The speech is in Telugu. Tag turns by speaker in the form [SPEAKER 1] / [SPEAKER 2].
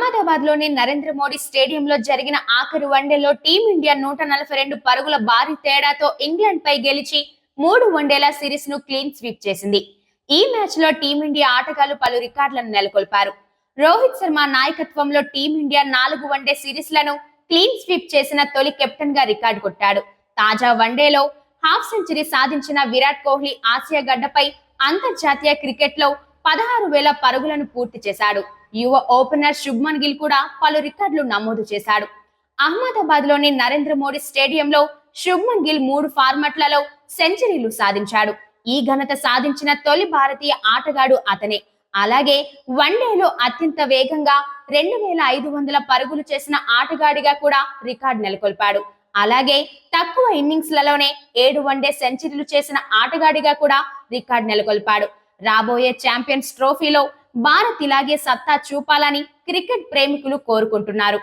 [SPEAKER 1] అహ్మదాబాద్ లోని నరేంద్ర మోడీ స్టేడియంలో జరిగిన ఆఖరి వన్డేలో టీమిండియా 142 పరుగుల భారీ తేడాతో ఇంగ్లాండ్ పై గెలిచి 3 వన్డేల సిరీస్ ను క్లీన్ స్వీప్ చేసింది. ఈ మ్యాచ్ లో టీమిండియా ఆటగాళ్లు పలు రికార్డులను నెలకొల్పారు. రోహిత్ శర్మ నాయకత్వంలో టీమిండియా 4 వన్డే సిరీస్ లను క్లీన్ స్వీప్ చేసిన తొలి కెప్టెన్ గా రికార్డు కొట్టాడు. తాజా వన్డేలో హాఫ్ సెంచరీ సాధించిన విరాట్ కోహ్లీ ఆసియా గడ్డపై అంతర్జాతీయ క్రికెట్ లో 16,000 పరుగులను పూర్తి చేశాడు. యువ ఓపెనర్ శుభ్మన్ గిల్ కూడా పలు రికార్డులు నమోదు చేశాడు. అహ్మదాబాద్ లోని నరేంద్ర మోడీ స్టేడియంలో శుభ్మన్ గిల్ 3 ఫార్మాట్లలో సెంచరీలు సాధించాడు. ఈ ఘనత సాధించిన తొలి భారతీయ ఆటగాడు అతనే. అలాగే వన్డేలో అత్యంత వేగంగా 2,500 పరుగులు చేసిన ఆటగాడిగా కూడా రికార్డు నెలకొల్పాడు. అలాగే తక్కువ ఇన్నింగ్స్లలోనే 7 వన్డే సెంచరీలు చేసిన ఆటగాడిగా కూడా రికార్డు నెలకొల్పాడు. రాబోయే ఛాంపియన్స్ ట్రోఫీలో భారత్ ఇలాగే సత్తా చూపాలని క్రికెట్ ప్రేమికులు కోరుకుంటున్నారు.